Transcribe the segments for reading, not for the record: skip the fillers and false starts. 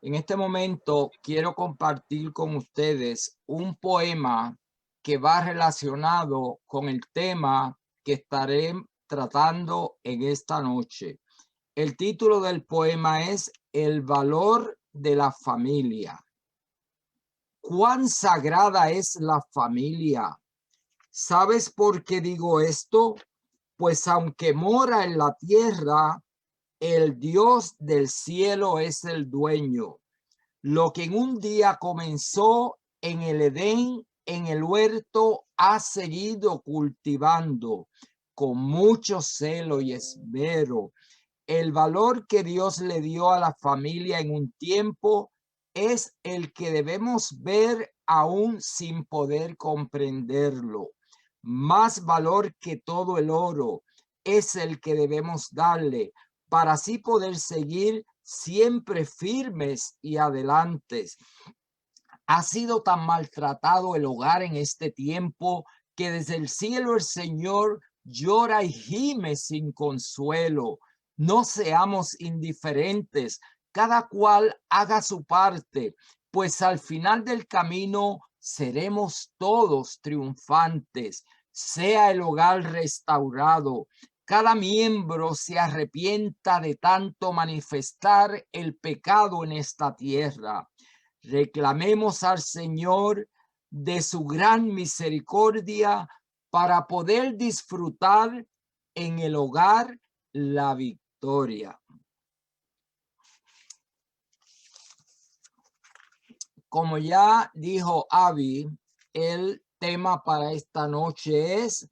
En este momento quiero compartir con ustedes un poema que va relacionado con el tema que estaré tratando en esta noche. El título del poema es El valor de la familia. ¿Cuán sagrada es la familia? ¿Sabes por qué digo esto? Pues aunque mora en la tierra, el Dios del cielo es el dueño. Lo que en un día comenzó en el Edén, en el huerto, ha seguido cultivando con mucho celo y esmero. El valor que Dios le dio a la familia en un tiempo es el que debemos ver aún sin poder comprenderlo. Más valor que todo el oro es el que debemos darle para así poder seguir siempre firmes y adelantes. Ha sido tan maltratado el hogar en este tiempo que desde el cielo el Señor llora y gime sin consuelo. No seamos indiferentes, cada cual haga su parte, pues al final del camino seremos todos triunfantes. Sea el hogar restaurado, cada miembro se arrepienta de tanto manifestar el pecado en esta tierra. Reclamemos al Señor de su gran misericordia para poder disfrutar en el hogar la victoria. Como ya dijo Abby, el tema para esta noche es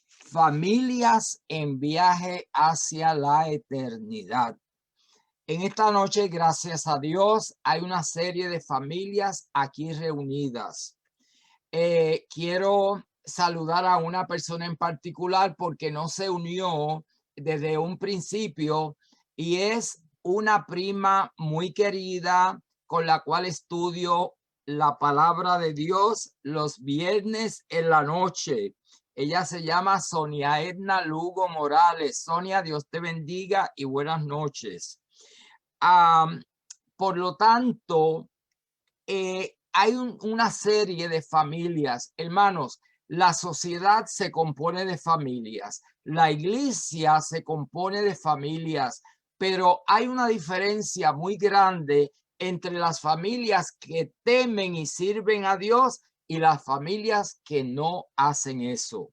familias en viaje hacia la eternidad. En esta noche, gracias a Dios, hay una serie de familias aquí reunidas. Quiero saludar a una persona en particular porque no se unió desde un principio y es una prima muy querida con la cual estudio la palabra de Dios los viernes en la noche. Ella se llama Sonia Edna Lugo Morales. Sonia, Dios te bendiga y buenas noches. Por lo tanto, hay una serie de familias, hermanos. La sociedad se compone de familias, la iglesia se compone de familias, pero hay una diferencia muy grande entre las familias que temen y sirven a Dios y las familias que no hacen eso.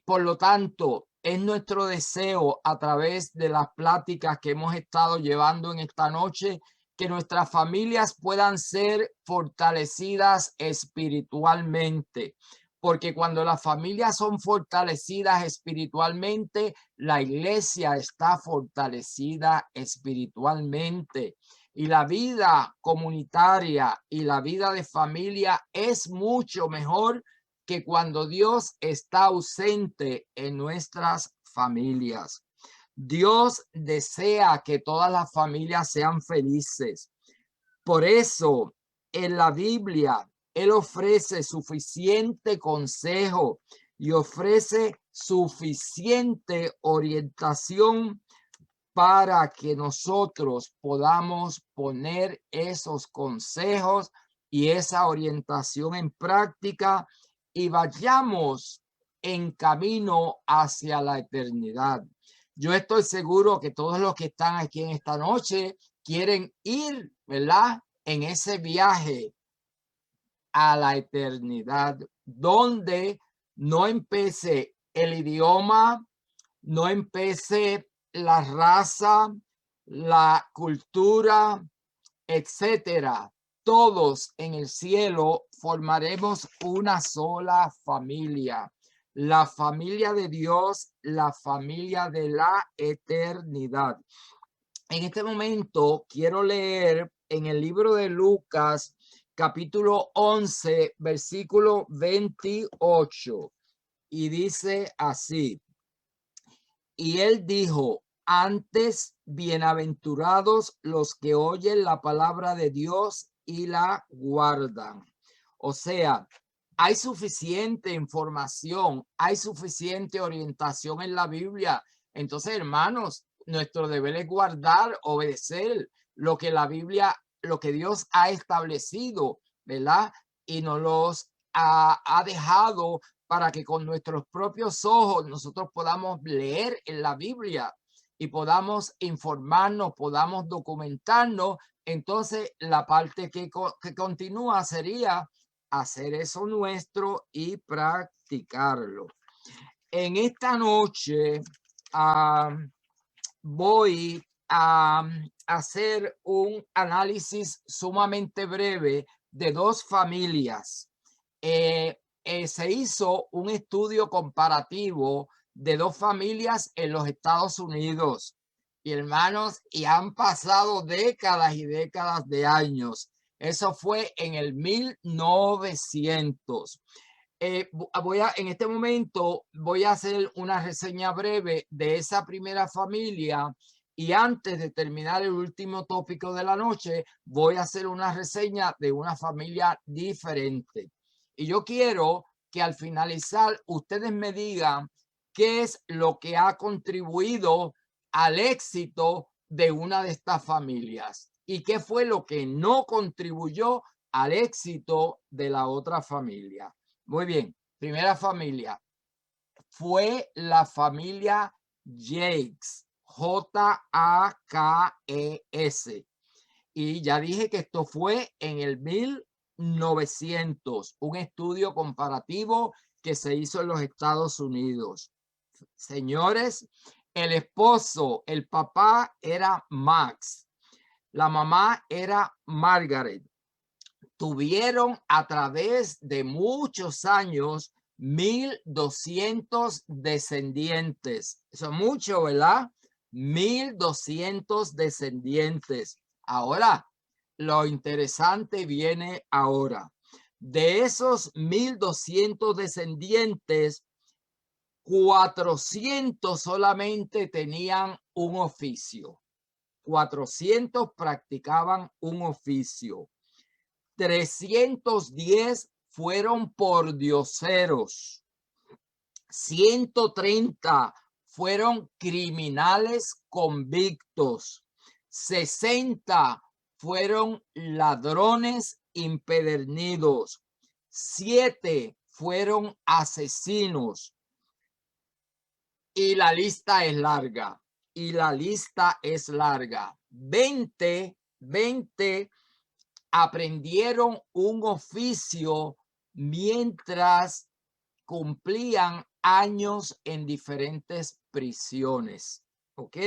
Por lo tanto, es nuestro deseo a través de las pláticas que hemos estado llevando en esta noche que nuestras familias puedan ser fortalecidas espiritualmente, porque cuando las familias son fortalecidas espiritualmente, la iglesia está fortalecida espiritualmente. Y la vida comunitaria y la vida de familia es mucho mejor que cuando Dios está ausente en nuestras familias. Dios desea que todas las familias sean felices. Por eso, en la Biblia, Él ofrece suficiente consejo y ofrece suficiente orientación para que nosotros podamos poner esos consejos y esa orientación en práctica y vayamos en camino hacia la eternidad. Yo estoy seguro que todos los que están aquí en esta noche quieren ir, ¿verdad? En ese viaje a la eternidad, donde no empiece el idioma, no empiece la raza, la cultura, etcétera. Todos en el cielo formaremos una sola familia, la familia de Dios, la familia de la eternidad. En este momento quiero leer en el libro de Lucas, capítulo 11, versículo 28, y dice así: y él dijo, antes bienaventurados los que oyen la palabra de Dios y la guardan. O sea, hay suficiente información, hay suficiente orientación en la Biblia. Entonces, hermanos, nuestro deber es guardar, obedecer lo que la Biblia, lo que Dios ha establecido, ¿verdad? Y nos los ha dejado para que con nuestros propios ojos nosotros podamos leer en la Biblia y podamos informarnos, podamos documentarnos. Entonces, la parte que continúa sería hacer eso nuestro y practicarlo. En esta noche voy a hacer un análisis sumamente breve de dos familias. Se hizo un estudio comparativo de dos familias en los Estados Unidos. Y hermanos, y han pasado décadas y décadas de años. Eso fue en el 1900. En este momento voy a hacer una reseña breve de esa primera familia y antes de terminar el último tópico de la noche, voy a hacer una reseña de una familia diferente. Y yo quiero que al finalizar ustedes me digan qué es lo que ha contribuido al éxito de una de estas familias y qué fue lo que no contribuyó al éxito de la otra familia. Muy bien, primera familia fue la familia Jakes, Jakes. Y ya dije que esto fue en el 1900, un estudio comparativo que se hizo en los Estados Unidos. Señores, el esposo, el papá era Max, la mamá era Margaret. Tuvieron a través de muchos años 1,200 descendientes. Eso es mucho, ¿verdad? 1,200 descendientes. Ahora, lo interesante viene ahora. De esos 1,200 descendientes, 400 solamente tenían un oficio. 400 practicaban un oficio. 310 fueron pordioseros. 130 fueron criminales convictos. 60 fueron ladrones impedernidos. 7 fueron asesinos. Y la lista es larga. Y la lista es larga. 20 aprendieron un oficio mientras cumplían años en diferentes prisiones. ¿Ok?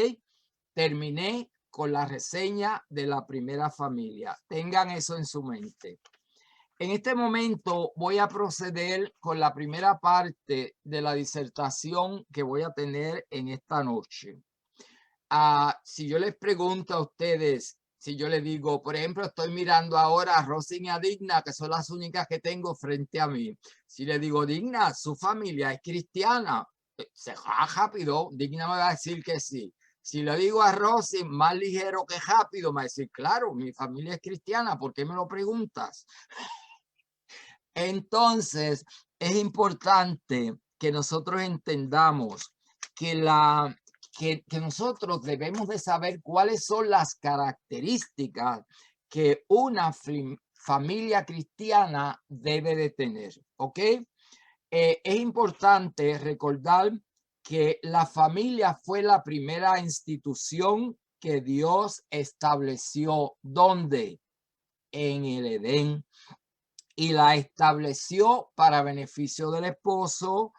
Terminé con la reseña de la primera familia. Tengan eso en su mente. En este momento voy a proceder con la primera parte de la disertación que voy a tener en esta noche. Si yo les pregunto a ustedes, si yo les digo, por ejemplo, estoy mirando ahora a Rosy y a Digna, que son las únicas que tengo frente a mí. Si le digo, Digna, su familia es cristiana, se va rápido, Digna me va a decir que sí. Si le digo a Rosy, más ligero que rápido, me va a decir, claro, mi familia es cristiana, ¿por qué me lo preguntas? Entonces, es importante que nosotros entendamos que nosotros debemos de saber cuáles son las características que una familia cristiana debe de tener, ¿ok? Es importante recordar que la familia fue la primera institución que Dios estableció. ¿Dónde? En el Edén. Y la estableció para beneficio del esposo,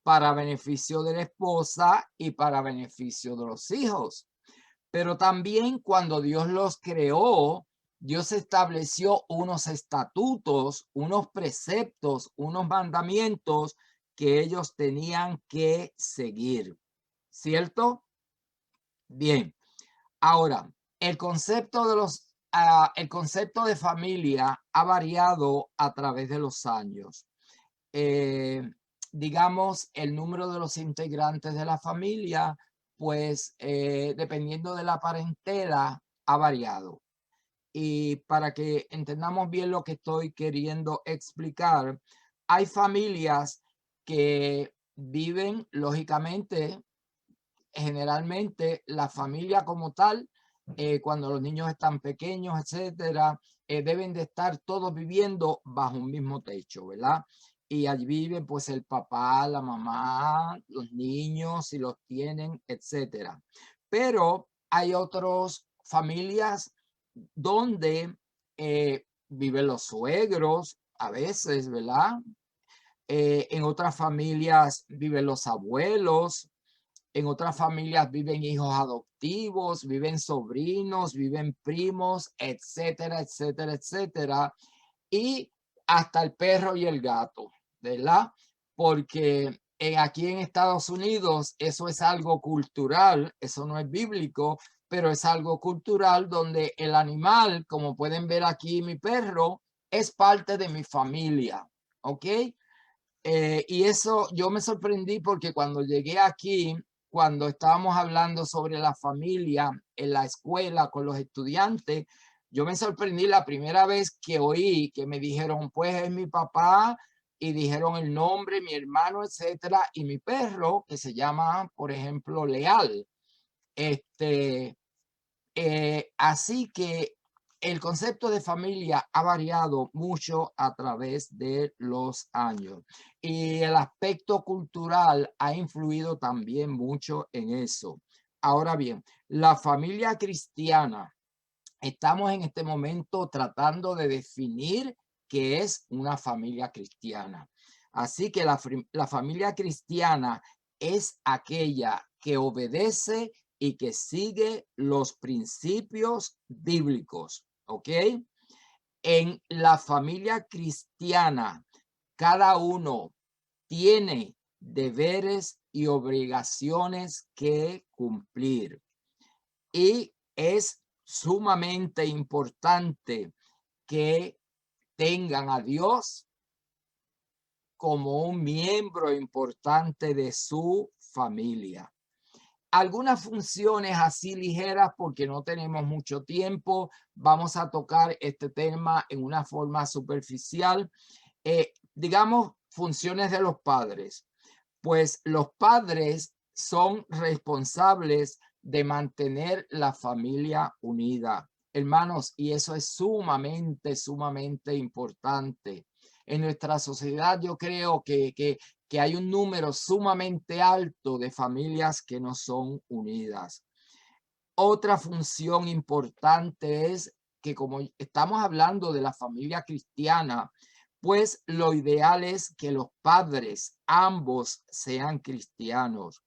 para beneficio de la esposa y para beneficio de los hijos. Pero también cuando Dios los creó, Dios estableció unos estatutos, unos preceptos, unos mandamientos que ellos tenían que seguir. ¿Cierto? Bien. Ahora, el concepto el concepto de familia ha variado a través de los años. Digamos, el número de los integrantes de la familia, pues dependiendo de la parentela, ha variado. Y para que entendamos bien lo que estoy queriendo explicar, hay familias que viven, lógicamente, generalmente la familia como tal cuando los niños están pequeños, etcétera, deben de estar todos viviendo bajo un mismo techo, ¿verdad? Y allí viven pues el papá, la mamá, los niños, si los tienen, etcétera. Pero hay otras familias donde viven los suegros a veces, ¿verdad? En otras familias viven los abuelos, en otras familias viven hijos adoptivos, viven sobrinos, viven primos, etcétera, etcétera, etcétera. Y hasta el perro y el gato, ¿verdad? Porque aquí en Estados Unidos eso es algo cultural, eso no es bíblico, pero es algo cultural donde el animal, como pueden ver aquí mi perro, es parte de mi familia, ¿ok? Y eso yo me sorprendí porque cuando llegué aquí, cuando estábamos hablando sobre la familia en la escuela con los estudiantes, yo me sorprendí la primera vez que oí que me dijeron, pues es mi papá, y dijeron el nombre, mi hermano, etcétera, y mi perro, que se llama, por ejemplo, Leal. Este, así que el concepto de familia ha variado mucho a través de los años y el aspecto cultural ha influido también mucho en eso. Ahora bien, la familia cristiana, estamos en este momento tratando de definir qué es una familia cristiana. Así que la familia cristiana es aquella que obedece y que sigue los principios bíblicos, ¿ok? En la familia cristiana, cada uno tiene deberes y obligaciones que cumplir. Y es sumamente importante que tengan a Dios como un miembro importante de su familia. Algunas funciones así ligeras porque no tenemos mucho tiempo. Vamos a tocar este tema en una forma superficial. Digamos, funciones de los padres. Pues los padres son responsables de mantener la familia unida. Hermanos, y eso es sumamente, sumamente importante. En nuestra sociedad yo creo que hay un número sumamente alto de familias que no son unidas. Otra función importante es que como estamos hablando de la familia cristiana, pues lo ideal es que los padres ambos sean cristianos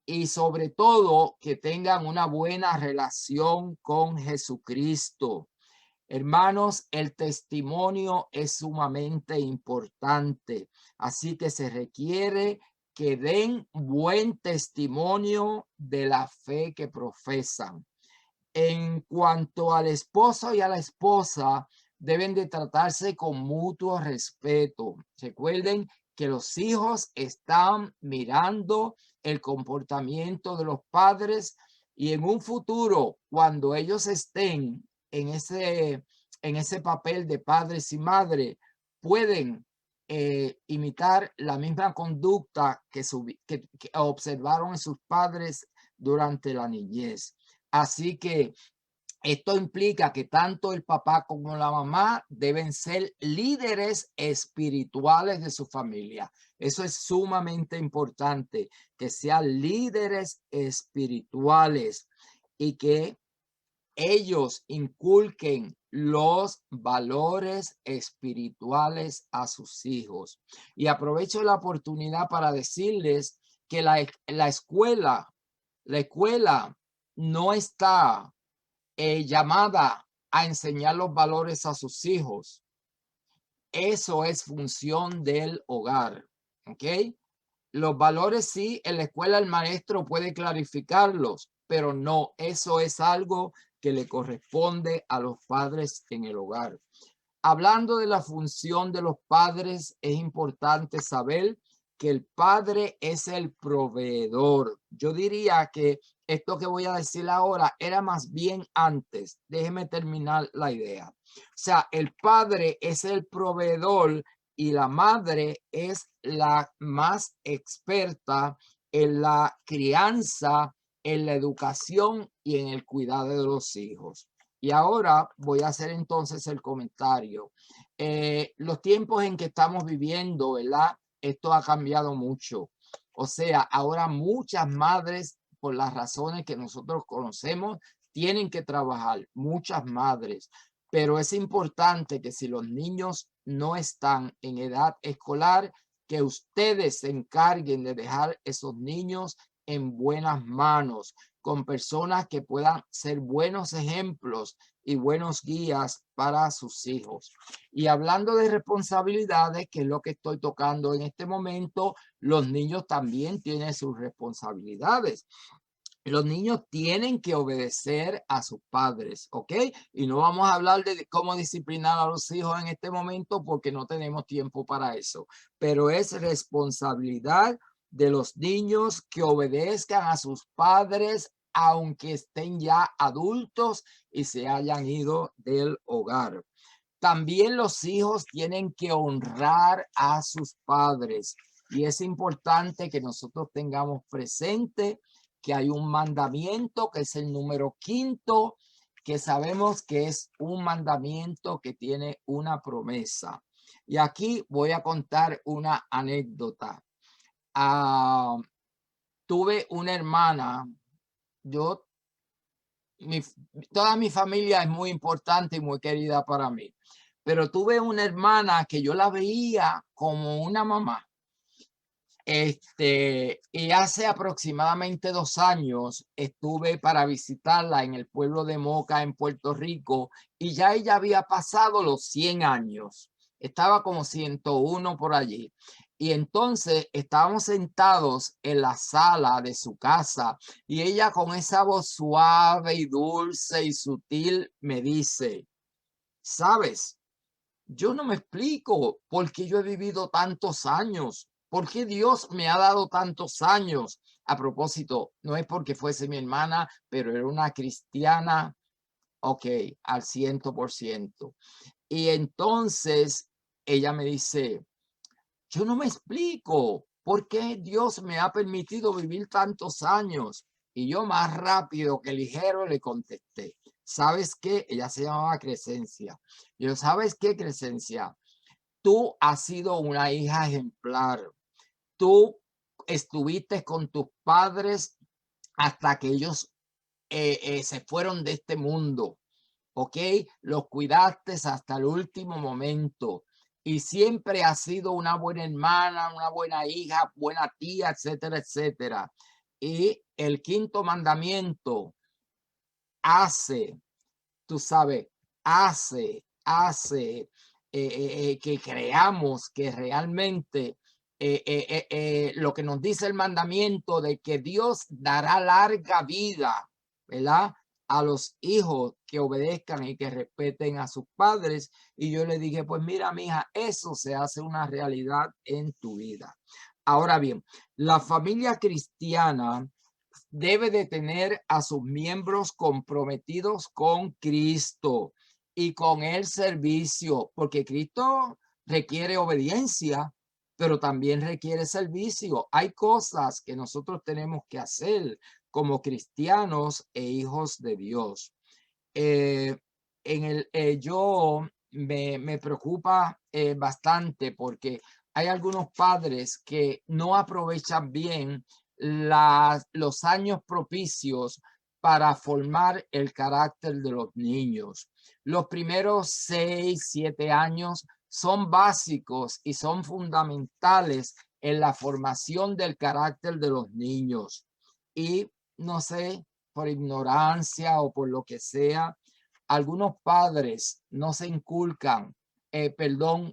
y sobre todo que tengan una buena relación con Jesucristo. Hermanos, el testimonio es sumamente importante, así que se requiere que den buen testimonio de la fe que profesan. En cuanto al esposo y a la esposa, deben de tratarse con mutuo respeto. Recuerden que los hijos están mirando el comportamiento de los padres y en un futuro, cuando ellos estén en ese papel de padres y madres, pueden imitar la misma conducta que observaron en sus padres durante la niñez. Así que esto implica que tanto el papá como la mamá deben ser líderes espirituales de su familia. Eso es sumamente importante, que sean líderes espirituales y que ellos inculquen los valores espirituales a sus hijos. Y aprovecho la oportunidad para decirles que la escuela no está llamada a enseñar los valores a sus hijos. Eso es función del hogar, ¿ok? Los valores sí, en la escuela el maestro puede clarificarlos, pero no, eso es algo que le corresponde a los padres en el hogar. Hablando de la función de los padres, es importante saber que el padre es el proveedor. Yo diría que esto que voy a decir ahora era más bien antes. Déjeme terminar la idea. O sea, el padre es el proveedor y la madre es la más experta en la crianza, en la educación y en el cuidado de los hijos. Y ahora voy a hacer entonces el comentario. Los tiempos en que estamos viviendo, ¿verdad? Esto ha cambiado mucho. O sea, ahora muchas madres, por las razones que nosotros conocemos, tienen que trabajar, muchas madres. Pero es importante que si los niños no están en edad escolar, que ustedes se encarguen de dejar esos niños en buenas manos, con personas que puedan ser buenos ejemplos y buenos guías para sus hijos. Y hablando de responsabilidades, que es lo que estoy tocando en este momento, los niños también tienen sus responsabilidades. Los niños tienen que obedecer a sus padres, ¿ok? Y no vamos a hablar de cómo disciplinar a los hijos en este momento porque no tenemos tiempo para eso. Pero es responsabilidad de los niños que obedezcan a sus padres aunque estén ya adultos y se hayan ido del hogar. También los hijos tienen que honrar a sus padres. Y es importante que nosotros tengamos presente que hay un mandamiento que es el número 5, que sabemos que es un mandamiento que tiene una promesa. Y aquí voy a contar una anécdota. Ah, tuve una hermana, yo, mi, toda mi familia es muy importante y muy querida para mí, pero tuve una hermana que yo la veía como una mamá. Y hace aproximadamente 2 años estuve para visitarla en el pueblo de Moca, en Puerto Rico, y ya ella había pasado los 100 años. Estaba como 101 por allí. Y entonces estábamos sentados en la sala de su casa y ella con esa voz suave y dulce y sutil me dice, ¿sabes? Yo no me explico por qué yo he vivido tantos años, por qué Dios me ha dado tantos años. A propósito, no es porque fuese mi hermana, pero era una cristiana, ok, al 100%. Y entonces ella me dice, yo no me explico por qué Dios me ha permitido vivir tantos años. Y yo más rápido que ligero le contesté, ¿sabes qué? Ella se llamaba Crescencia. Yo, ¿sabes qué, Crescencia? Tú has sido una hija ejemplar. Tú estuviste con tus padres hasta que ellos se fueron de este mundo. ¿Ok? Los cuidaste hasta el último momento y siempre has sido una buena hermana, una buena hija, buena tía, etcétera, etcétera. Y el 5.º mandamiento hace, tú sabes, hace que creamos que realmente lo que nos dice el mandamiento de que Dios dará larga vida, ¿verdad? A los hijos que obedezcan y que respeten a sus padres. Y yo le dije, pues mira, mija, eso se hace una realidad en tu vida. Ahora bien, la familia cristiana debe de tener a sus miembros comprometidos con Cristo y con el servicio, porque Cristo requiere obediencia, pero también requiere servicio. Hay cosas que nosotros tenemos que hacer como cristianos e hijos de Dios. Eh, yo me preocupa bastante porque hay algunos padres que no aprovechan bien los años propicios para formar el carácter de los niños. Los primeros 6, 7 años son básicos y son fundamentales en la formación del carácter de los niños. Y no sé, por ignorancia o por lo que sea, algunos padres no se inculcan,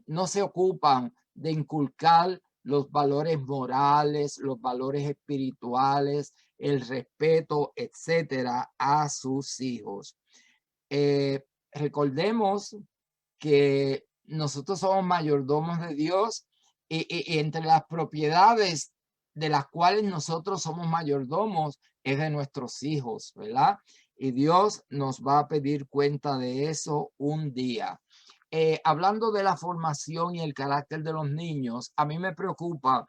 no se ocupan de inculcar los valores morales, los valores espirituales, el respeto, etcétera, a sus hijos. Recordemos que nosotros somos mayordomos de Dios y entre las propiedades de las cuales nosotros somos mayordomos es de nuestros hijos, ¿verdad? Y Dios nos va a pedir cuenta de eso un día. Hablando de la formación y el carácter de los niños, a mí me preocupa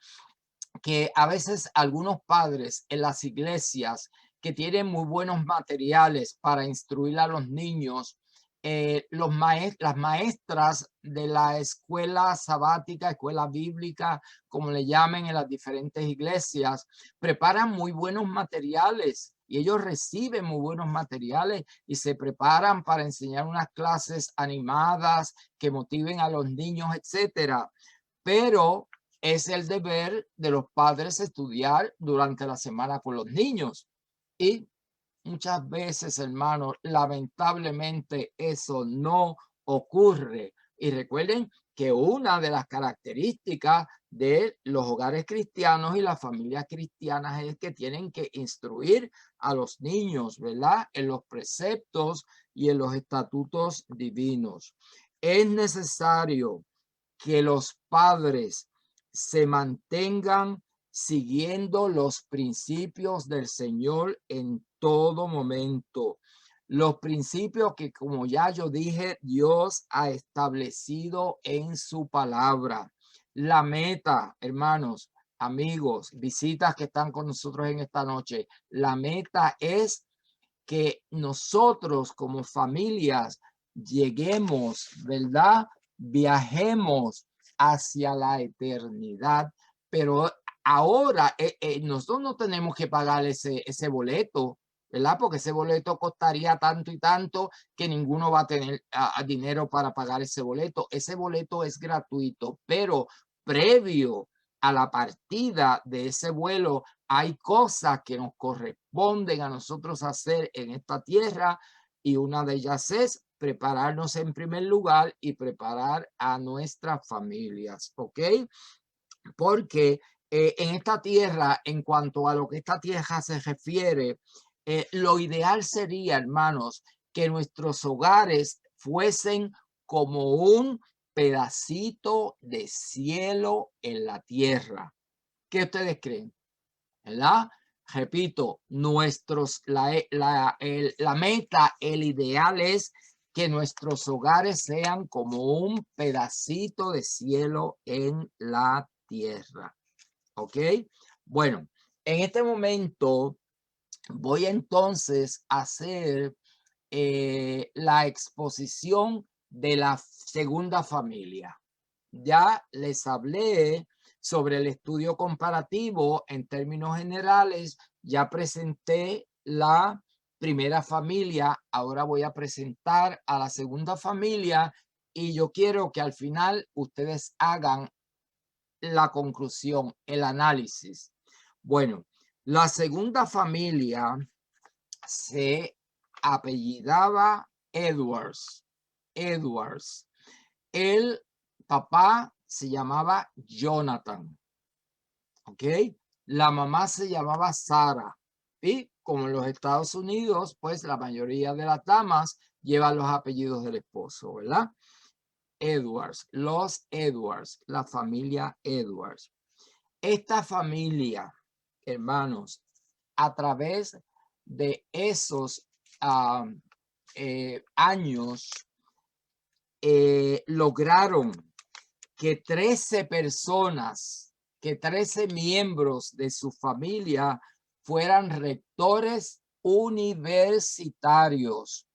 que a veces algunos padres en las iglesias que tiene muy buenos materiales para instruir a los niños. Las maestras de la escuela sabática, escuela bíblica, como le llamen en las diferentes iglesias, preparan muy buenos materiales y ellos reciben muy buenos materiales y se preparan para enseñar unas clases animadas que motiven a los niños, etcétera. Pero es el deber de los padres estudiar durante la semana con los niños. Y muchas veces, hermanos, lamentablemente eso no ocurre. Y recuerden que una de las características de los hogares cristianos y las familias cristianas es que tienen que instruir a los niños, ¿verdad? En los preceptos y en los estatutos divinos. Es necesario que los padres se mantengan siguiendo los principios del Señor en todo momento. Los principios que, como ya yo dije, Dios ha establecido en su palabra. La meta, hermanos, amigos, visitas que están con nosotros en esta noche, la meta es que nosotros como familias lleguemos, ¿verdad? Viajemos hacia la eternidad, pero ahora nosotros no tenemos que pagar ese boleto, ¿verdad? Porque ese boleto costaría tanto y tanto que ninguno va a tener dinero para pagar ese boleto. Ese boleto es gratuito, pero previo a la partida de ese vuelo hay cosas que nos corresponden a nosotros hacer en esta tierra y una de ellas es prepararnos en primer lugar y preparar a nuestras familias, ¿ok? Porque en esta tierra, en cuanto a lo que esta tierra se refiere, lo ideal sería, hermanos, que nuestros hogares fuesen como un pedacito de cielo en la tierra. ¿Qué ustedes creen? ¿Verdad? Repito, la meta, el ideal es que nuestros hogares sean como un pedacito de cielo en la tierra. ¿Ok? Bueno, en este momento voy entonces a hacer la exposición de la segunda familia. Ya les hablé sobre el estudio comparativo en términos generales, ya presenté la primera familia, ahora voy a presentar a la segunda familia y yo quiero que al final ustedes hagan la conclusión, el análisis. Bueno, la segunda familia se apellidaba Edwards. Edwards. El papá se llamaba Jonathan. ¿Ok? La mamá se llamaba Sara. Y como en los Estados Unidos, pues la mayoría de las damas llevan los apellidos del esposo, ¿verdad? Edwards, los Edwards, la familia Edwards. Esta familia, hermanos, a través de esos años, lograron que 13 personas, que 13 miembros de su familia fueran rectores universitarios.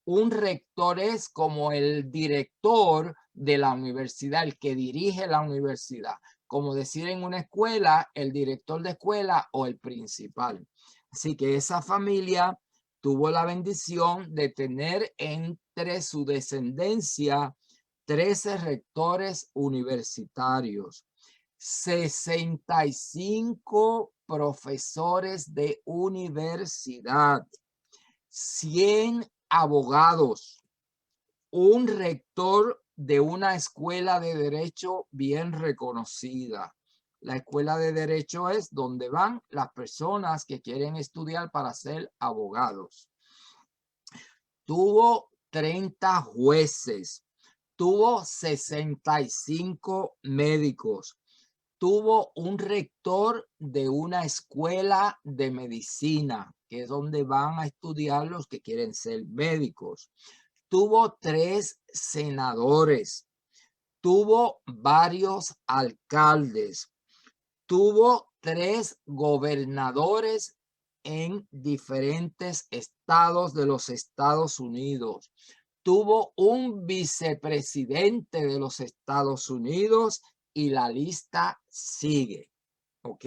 Un rector es como el director de la universidad, el que dirige la universidad. Como decir en una escuela, el director de escuela o el principal. Así que esa familia tuvo la bendición de tener entre su descendencia 13 rectores universitarios, 65 profesores de universidad, 100 abogados, un rector de una escuela de derecho bien reconocida. La escuela de derecho es donde van las personas que quieren estudiar para ser abogados. Tuvo 30 jueces, tuvo 65 médicos, tuvo un rector de una escuela de medicina, que es donde van a estudiar los que quieren ser médicos. Tuvo 3 senadores, tuvo varios alcaldes, tuvo 3 gobernadores en diferentes estados de los Estados Unidos. Tuvo un vicepresidente de los Estados Unidos y la lista sigue. ¿Ok?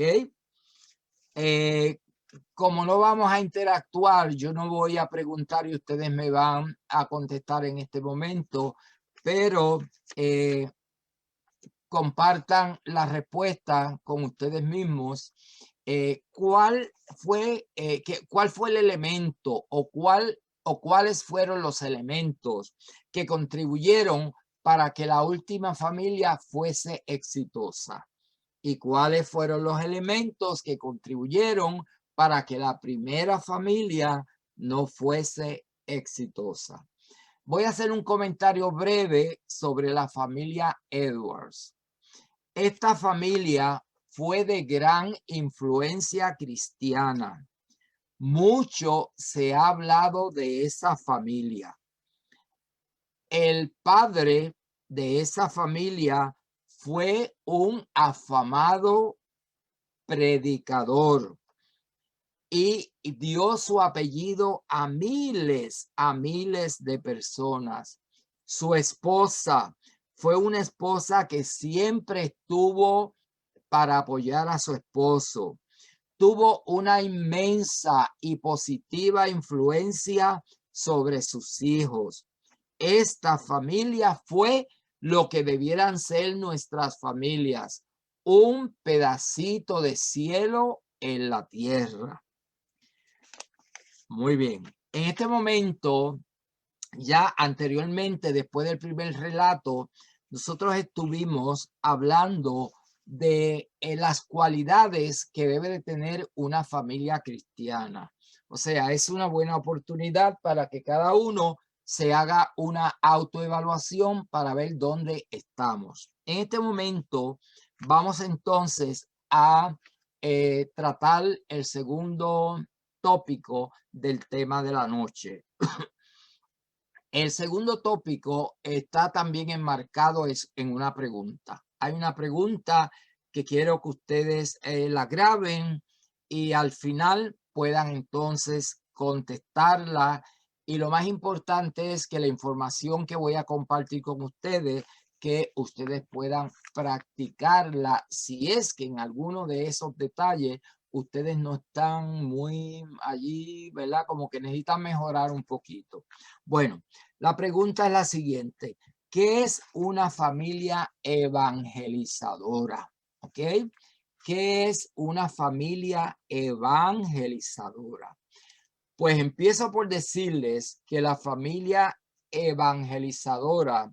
Como no vamos a interactuar, yo no voy a preguntar y ustedes me van a contestar en este momento, pero compartan la respuesta con ustedes mismos. ¿Cuál fue el elemento o cuáles fueron los elementos que contribuyeron para que la última familia fuese exitosa? ¿Y cuáles fueron los elementos que contribuyeron para que la primera familia no fuese exitosa? Voy a hacer un comentario breve sobre la familia Edwards. Esta familia fue de gran influencia cristiana. Mucho se ha hablado de esa familia. El padre de esa familia fue un afamado predicador y dio su apellido a miles de personas. Su esposa fue una esposa que siempre estuvo para apoyar a su esposo. Tuvo una inmensa y positiva influencia sobre sus hijos. Esta familia fue lo que debieran ser nuestras familias, un pedacito de cielo en la tierra. Muy bien. En este momento, ya anteriormente, después del primer relato, nosotros estuvimos hablando de las cualidades que debe de tener una familia cristiana. O sea, es una buena oportunidad para que cada uno se haga una autoevaluación para ver dónde estamos. En este momento, vamos entonces a tratar el segundo tópico del tema de la noche. El segundo tópico está también enmarcado en una pregunta. Hay una pregunta que quiero que ustedes la graben y al final puedan entonces contestarla. Y lo más importante es que la información que voy a compartir con ustedes, que ustedes puedan practicarla si es que en alguno de esos detalles ustedes no están muy allí, ¿verdad? Como que necesitan mejorar un poquito. Bueno, la pregunta es la siguiente. ¿Qué es una familia evangelizadora? ¿Ok? ¿Qué es una familia evangelizadora? Pues empiezo por decirles que la familia evangelizadora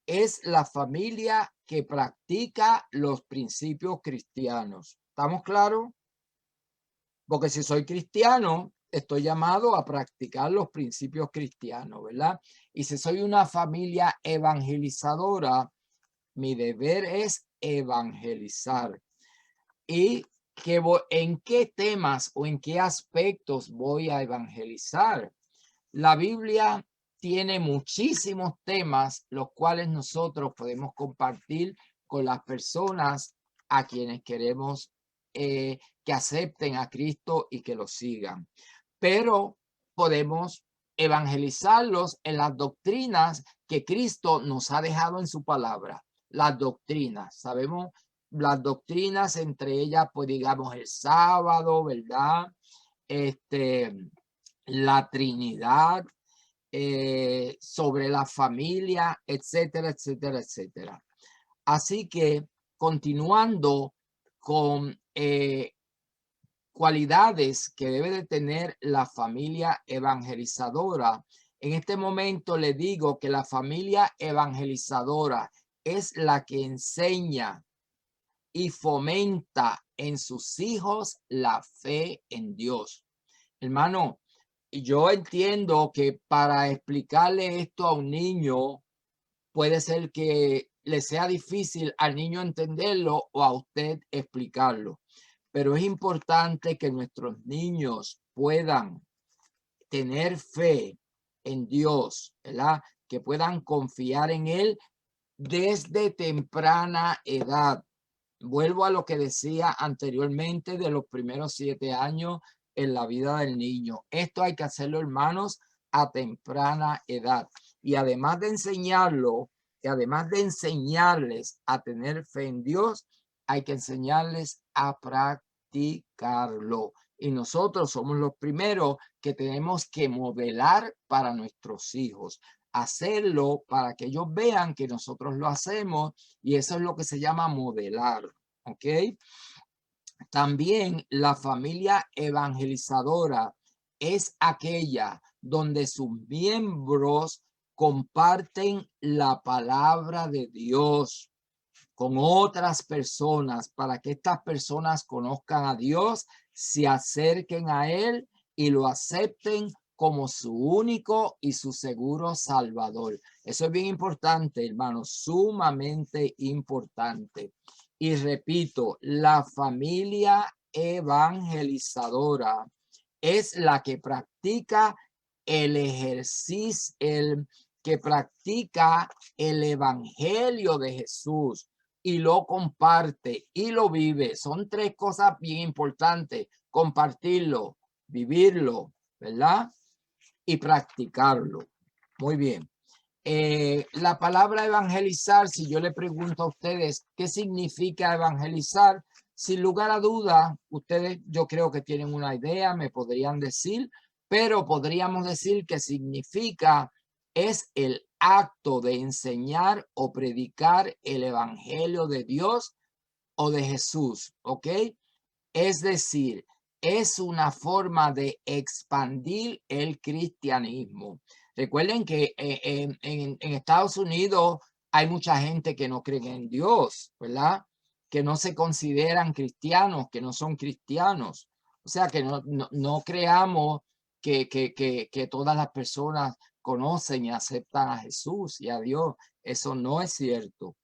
es la familia que practica los principios cristianos. ¿Estamos claros? Porque si soy cristiano, estoy llamado a practicar los principios cristianos, ¿verdad? Y si soy una familia evangelizadora, mi deber es evangelizar. ¿Y en qué temas o en qué aspectos voy a evangelizar? La Biblia tiene muchísimos temas los cuales nosotros podemos compartir con las personas a quienes queremos que acepten a Cristo y que lo sigan. Pero podemos evangelizarlos en las doctrinas que Cristo nos ha dejado en su palabra. Las doctrinas, sabemos las doctrinas, entre ellas, pues digamos el sábado, ¿verdad? La Trinidad, sobre la familia, etcétera, etcétera, etcétera. Así que continuando con cualidades que debe de tener la familia evangelizadora, en este momento le digo que la familia evangelizadora es la que enseña y fomenta en sus hijos la fe en Dios. Hermano, yo entiendo que para explicarle esto a un niño puede ser que le sea difícil al niño entenderlo o a usted explicarlo, pero es importante que nuestros niños puedan tener fe en Dios, ¿verdad? Que puedan confiar en Él desde temprana edad. Vuelvo a lo que decía anteriormente de los primeros 7 años en la vida del niño. Esto hay que hacerlo, hermanos, a temprana edad. Y además de enseñarlo, y además de enseñarles a tener fe en Dios, hay que enseñarles a practicarlo. Y nosotros somos los primeros que tenemos que modelar para nuestros hijos, hacerlo para que ellos vean que nosotros lo hacemos, y eso es lo que se llama modelar, ¿ok? También la familia evangelizadora es aquella donde sus miembros comparten la palabra de Dios con otras personas para que estas personas conozcan a Dios, se acerquen a Él y lo acepten como su único y su seguro Salvador. Eso es bien importante, hermanos, sumamente importante. Y repito, la familia evangelizadora es la que practica el ejercicio, el que practica el evangelio de Jesús y lo comparte y lo vive. Son tres cosas bien importantes: compartirlo, vivirlo, ¿verdad? Y practicarlo. Muy bien. La palabra evangelizar, si yo le pregunto a ustedes qué significa evangelizar, sin lugar a duda, ustedes yo creo que tienen una idea, me podrían decir, pero podríamos decir que significa es el acto de enseñar o predicar el evangelio de Dios o de Jesús, ¿ok? Es decir, es una forma de expandir el cristianismo. Recuerden que en Estados Unidos hay mucha gente que no cree en Dios, ¿verdad? Que no se consideran cristianos, que no son cristianos. O sea, que no creamos que todas las personas conocen y aceptan a Jesús y a Dios. Eso no es cierto.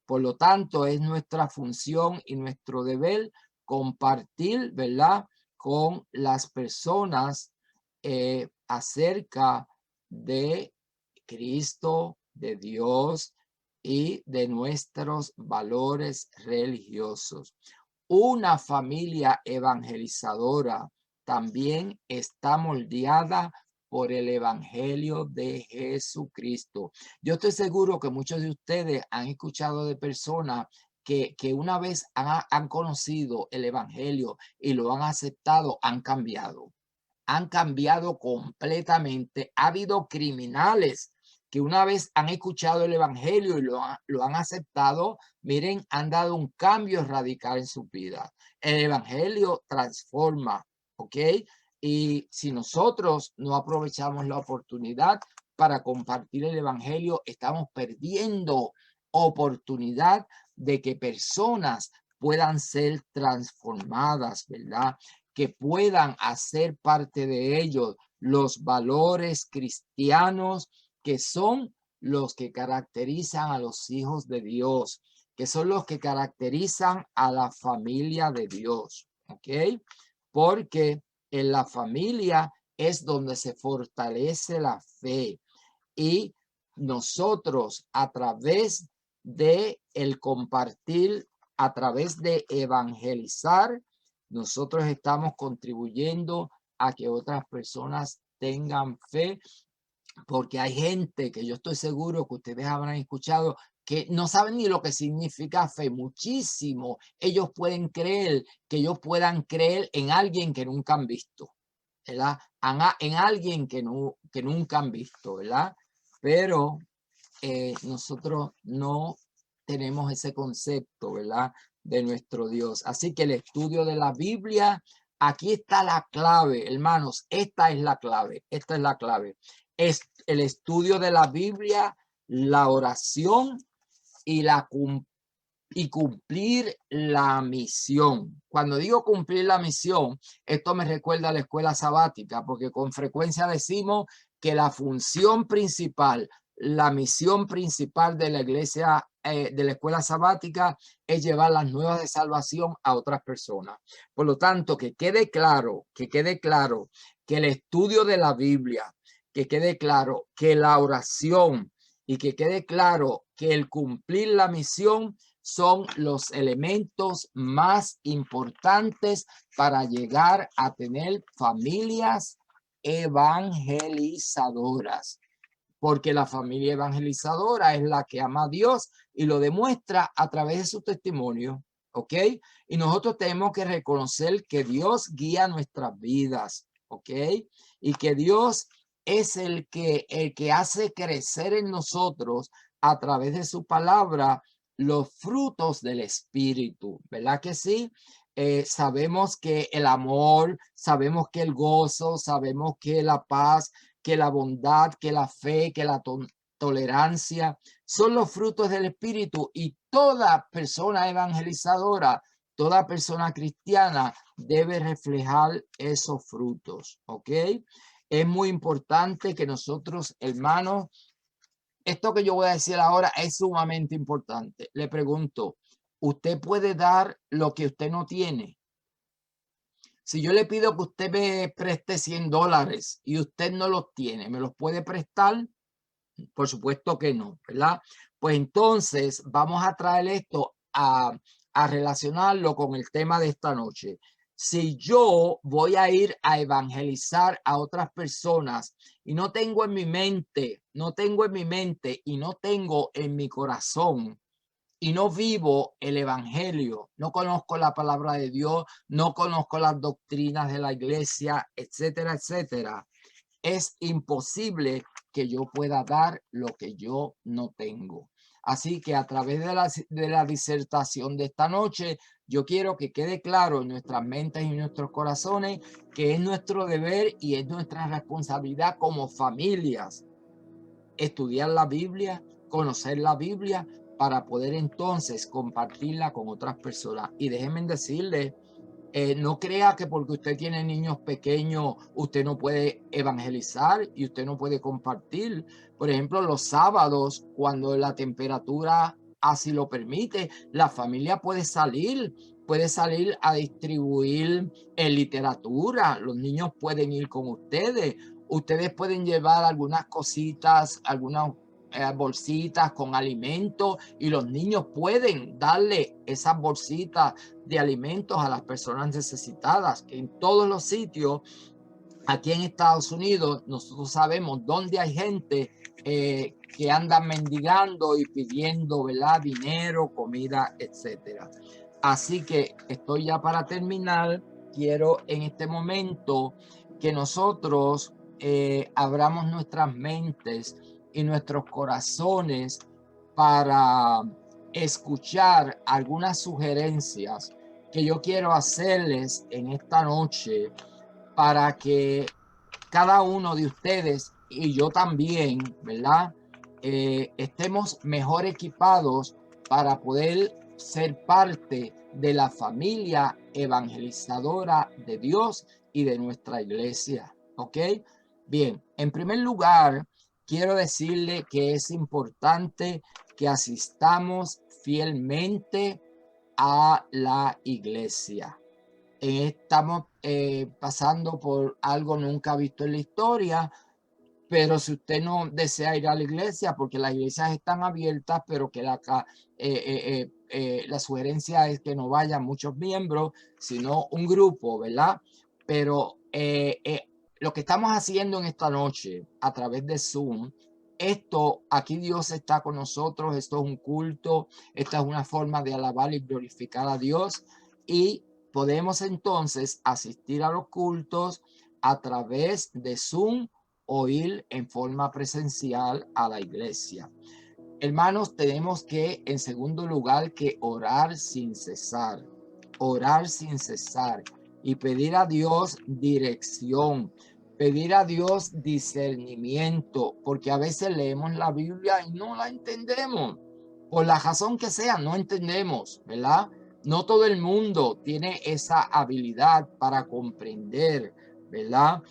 Por lo tanto, es nuestra función y nuestro deber compartir, ¿verdad?, con las personas acerca de Cristo, de Dios y de nuestros valores religiosos. Una familia evangelizadora también está moldeada por el evangelio de Jesucristo. Yo estoy seguro que muchos de ustedes han escuchado de personas que una vez han conocido el evangelio y lo han aceptado, han cambiado completamente. Ha habido criminales que una vez han escuchado el evangelio y lo han aceptado, miren, han dado un cambio radical en su vida. El evangelio transforma, ¿ok? Y si nosotros no aprovechamos la oportunidad para compartir el evangelio, estamos perdiendo oportunidad de que personas puedan ser transformadas, ¿verdad? Que puedan hacer parte de ellos los valores cristianos que son los que caracterizan a los hijos de Dios, que son los que caracterizan a la familia de Dios, ¿ok? Porque en la familia es donde se fortalece la fe, y nosotros a través de el compartir, a través de evangelizar, nosotros estamos contribuyendo a que otras personas tengan fe, porque hay gente que yo estoy seguro que ustedes habrán escuchado que no saben ni lo que significa fe. Muchísimo ellos pueden creer que ellos puedan creer en alguien que nunca han visto, ¿verdad? En alguien que nunca han visto, ¿verdad? Pero nosotros no tenemos ese concepto, ¿verdad?, de nuestro Dios. Así que el estudio de la Biblia, aquí está la clave, hermanos. Esta es la clave. Esta es la clave. Es el estudio de la Biblia, la oración y cumplir la misión. Cuando digo cumplir la misión, esto me recuerda a la escuela sabática, porque con frecuencia decimos que la función principal, la misión principal de la iglesia, de la escuela sabática, es llevar las nuevas de salvación a otras personas. Por lo tanto, que quede claro que el estudio de la Biblia, que quede claro que la oración y que quede claro que el cumplir la misión son los elementos más importantes para llegar a tener familias evangelizadoras, porque la familia evangelizadora es la que ama a Dios y lo demuestra a través de su testimonio, ¿ok? Y nosotros tenemos que reconocer que Dios guía nuestras vidas, ¿ok? Y que Dios es el que hace crecer en nosotros a través de su palabra los frutos del Espíritu, ¿verdad que sí? Sabemos que el amor, sabemos que el gozo, sabemos que la paz, que la bondad, que la fe, que la tolerancia son los frutos del Espíritu, y toda persona evangelizadora, toda persona cristiana debe reflejar esos frutos, ¿ok? Es muy importante que nosotros, hermanos, esto que yo voy a decir ahora es sumamente importante. Le pregunto, ¿usted puede dar lo que usted no tiene? Si yo le pido que usted me preste $100 y usted no los tiene, ¿me los puede prestar? Por supuesto que no, ¿verdad? Pues entonces vamos a traer esto a relacionarlo con el tema de esta noche. Si yo voy a ir a evangelizar a otras personas y no tengo en mi mente, y no tengo en mi corazón, y no vivo el evangelio, no conozco la palabra de Dios, no conozco las doctrinas de la iglesia, etcétera, etcétera, es imposible que yo pueda dar lo que yo no tengo. Así que a través de la disertación de esta noche, yo quiero que quede claro en nuestras mentes y nuestros corazones que es nuestro deber y es nuestra responsabilidad como familias estudiar la Biblia, conocer la Biblia, para poder entonces compartirla con otras personas. Y déjenme decirles, no crea que porque usted tiene niños pequeños, usted no puede evangelizar y usted no puede compartir. Por ejemplo, los sábados, cuando la temperatura así lo permite, la familia puede salir a distribuir literatura. Los niños pueden ir con ustedes. Ustedes pueden llevar algunas cositas, algunas bolsitas con alimentos, y los niños pueden darle esas bolsitas de alimentos a las personas necesitadas. En todos los sitios aquí en Estados Unidos nosotros sabemos dónde hay gente que anda mendigando y pidiendo, ¿verdad?, dinero, comida, etcétera. Así que estoy ya para terminar. Quiero en este momento que nosotros abramos nuestras mentes y nuestros corazones para escuchar algunas sugerencias que yo quiero hacerles en esta noche, para que cada uno de ustedes y yo también, ¿verdad? Estemos mejor equipados para poder ser parte de la familia evangelizadora de Dios y de nuestra iglesia, ¿ok? Bien, en primer lugar, quiero decirle que es importante que asistamos fielmente a la iglesia. Estamos pasando por algo nunca visto en la historia, pero si usted no desea ir a la iglesia, porque las iglesias están abiertas, pero que la sugerencia es que no vayan muchos miembros, sino un grupo, ¿verdad? Pero lo que estamos haciendo en esta noche a través de Zoom, aquí Dios está con nosotros, esto es un culto, esta es una forma de alabar y glorificar a Dios, y podemos entonces asistir a los cultos a través de Zoom o ir en forma presencial a la iglesia. Hermanos, tenemos que, en segundo lugar, que orar sin cesar y pedir a Dios dirección, pedir a Dios discernimiento, porque a veces leemos la Biblia y no la entendemos. Por la razón que sea, no entendemos, ¿verdad? No todo el mundo tiene esa habilidad para comprender, ¿verdad?,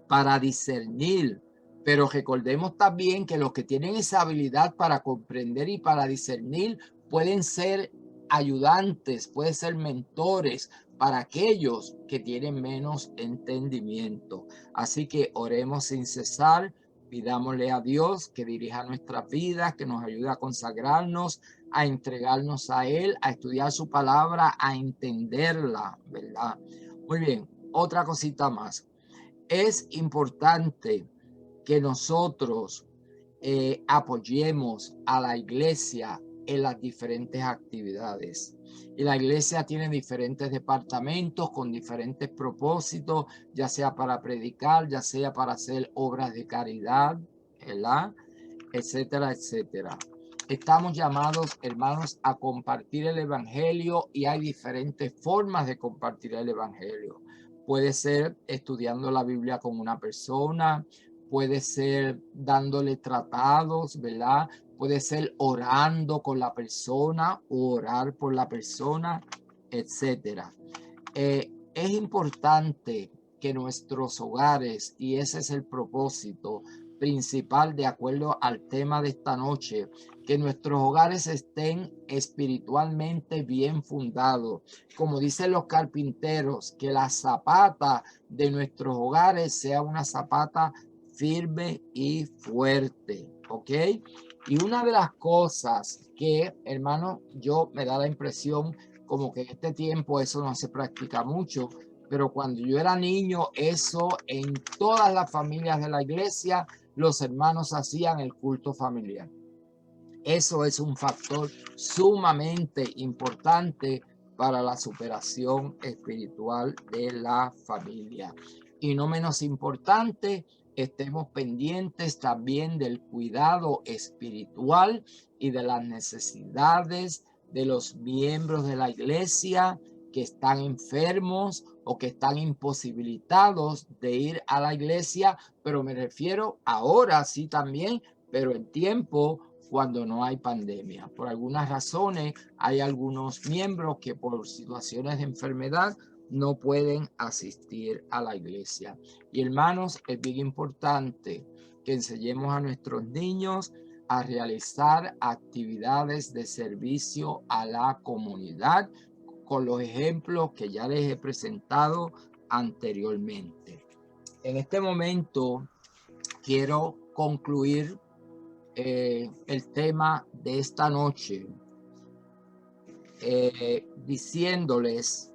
para discernir. Pero recordemos también que los que tienen esa habilidad para comprender y para discernir pueden ser ayudantes, pueden ser mentores para aquellos que tienen menos entendimiento. Así que oremos sin cesar, pidámosle a Dios que dirija nuestras vidas, que nos ayude a consagrarnos a entregarnos a Él, a estudiar su palabra, a entenderla, ¿verdad? Muy bien, otra cosita más. Es importante que nosotros apoyemos a la iglesia en las diferentes actividades. Y la iglesia tiene diferentes departamentos con diferentes propósitos, ya sea para predicar, ya sea para hacer obras de caridad, ¿verdad? Etcétera, etcétera. Estamos llamados, hermanos, a compartir el evangelio y hay diferentes formas de compartir el evangelio. Puede ser estudiando la Biblia con una persona, puede ser dándole tratados, ¿verdad? Puede ser orando con la persona o orar por la persona, etcétera. Es importante que nuestros hogares, y ese es el propósito principal de acuerdo al tema de esta noche, que nuestros hogares estén espiritualmente bien fundados. Como dicen los carpinteros, que la zapata de nuestros hogares sea una zapata firme y fuerte, ¿ok? Y una de las cosas que, hermano, yo me da la impresión como que en este tiempo eso no se practica mucho, pero cuando yo era niño, eso en todas las familias de la iglesia, los hermanos hacían el culto familiar. Eso es un factor sumamente importante para la superación espiritual de la familia. Y no menos importante, estemos pendientes también del cuidado espiritual y de las necesidades de los miembros de la iglesia que están enfermos o que están imposibilitados de ir a la iglesia, pero me refiero ahora sí también, pero en tiempo cuando no hay pandemia. Por algunas razones hay algunos miembros que por situaciones de enfermedad no pueden asistir a la iglesia. Y hermanos, es bien importante que enseñemos a nuestros niños a realizar actividades de servicio a la comunidad con los ejemplos que ya les he presentado anteriormente. En este momento quiero concluir el tema de esta noche diciéndoles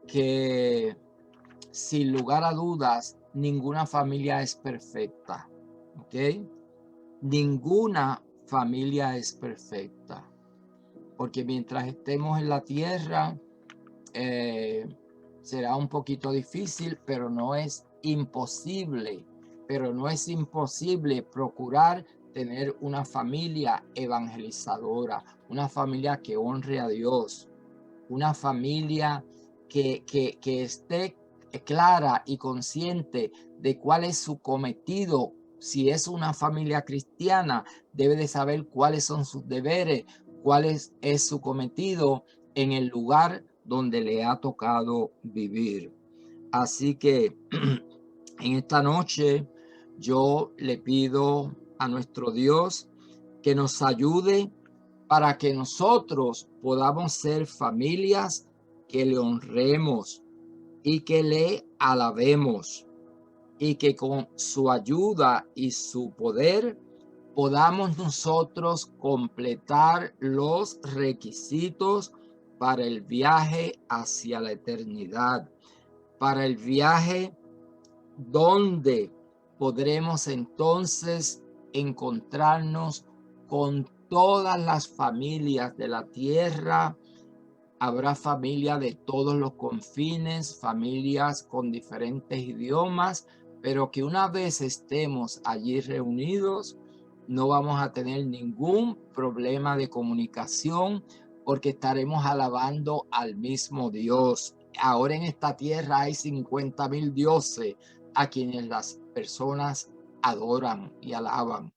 que sin lugar a dudas ninguna familia es perfecta, ¿ok? Ninguna familia es perfecta, porque mientras estemos en la tierra será un poquito difícil, pero no es imposible. Pero no es imposible procurar tener una familia evangelizadora, una familia que honre a Dios, una familia que esté clara y consciente de cuál es su cometido. Si es una familia cristiana, debe de saber cuáles son sus deberes, cuál es su cometido en el lugar donde le ha tocado vivir. Así que en esta noche yo le pido a nuestro Dios que nos ayude para que nosotros podamos ser familias que le honremos y que le alabemos y que con su ayuda y su poder podamos nosotros completar los requisitos para el viaje hacia la eternidad, para el viaje donde podremos entonces encontrarnos con todas las familias de la tierra. Habrá familia de todos los confines, familias con diferentes idiomas, pero que una vez estemos allí reunidos, no vamos a tener ningún problema de comunicación porque estaremos alabando al mismo Dios. Ahora en esta tierra hay 50,000 dioses a quienes las personas adoran y alaban.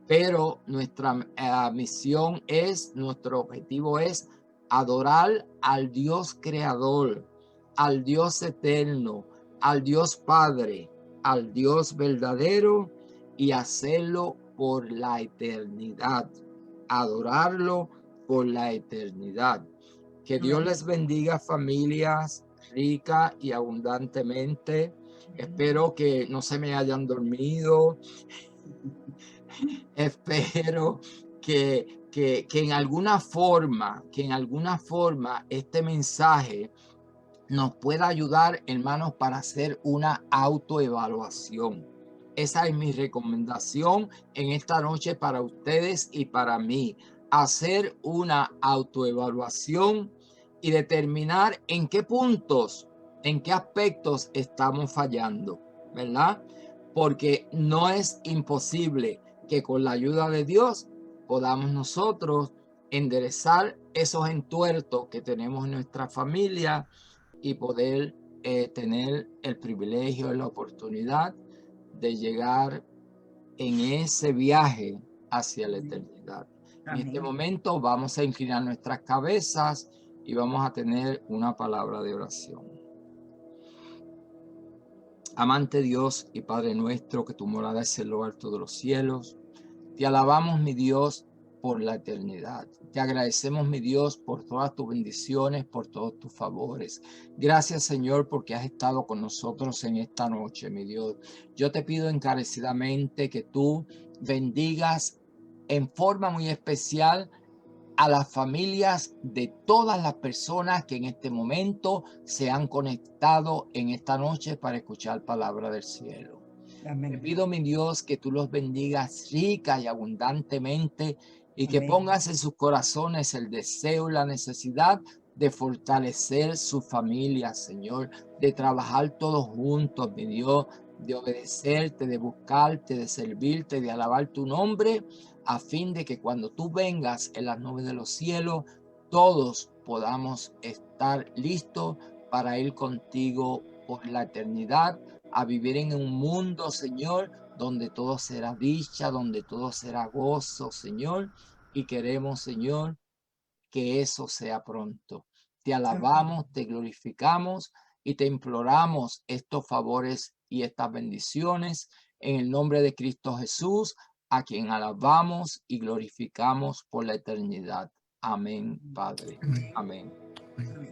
Pero nuestra misión es, nuestro objetivo es adorar al Dios creador, al Dios eterno, al Dios Padre, al Dios verdadero y hacerlo por la eternidad. Adorarlo por la eternidad. Que Dios les bendiga, familias, rica y abundantemente. Espero que no se me hayan dormido. Espero que que en alguna forma, este mensaje nos pueda ayudar, hermanos, para hacer una autoevaluación. Esa es mi recomendación en esta noche para ustedes y para mí. Hacer una autoevaluación y determinar en qué puntos, en qué aspectos estamos fallando, ¿verdad? Porque no es imposible que con la ayuda de Dios podamos nosotros enderezar esos entuertos que tenemos en nuestra familia y poder tener el privilegio y la oportunidad de llegar en ese viaje hacia la eternidad. En este momento vamos a inclinar nuestras cabezas y vamos a tener una palabra de oración. Amante Dios y Padre nuestro, que tu morada es en lo alto de los cielos, te alabamos, mi Dios, por la eternidad. Te agradecemos, mi Dios, por todas tus bendiciones, por todos tus favores. Gracias, Señor, porque has estado con nosotros en esta noche, mi Dios. Yo te pido encarecidamente que tú bendigas en forma muy especial a las familias de todas las personas que en este momento se han conectado en esta noche para escuchar palabra del cielo. Te pido, mi Dios, que tú los bendigas rica y abundantemente y que pongas en sus corazones el deseo y la necesidad de fortalecer su familia, Señor, de trabajar todos juntos, mi Dios, de obedecerte, de buscarte, de servirte, de alabar tu nombre, a fin de que cuando tú vengas en las nubes de los cielos, todos podamos estar listos para ir contigo por la eternidad, a vivir en un mundo, Señor, donde todo será dicha, donde todo será gozo, Señor, y queremos, Señor, que eso sea pronto. Te alabamos, te glorificamos y te imploramos estos favores y estas bendiciones en el nombre de Cristo Jesús, a quien alabamos y glorificamos por la eternidad. Amén, Padre. Amén.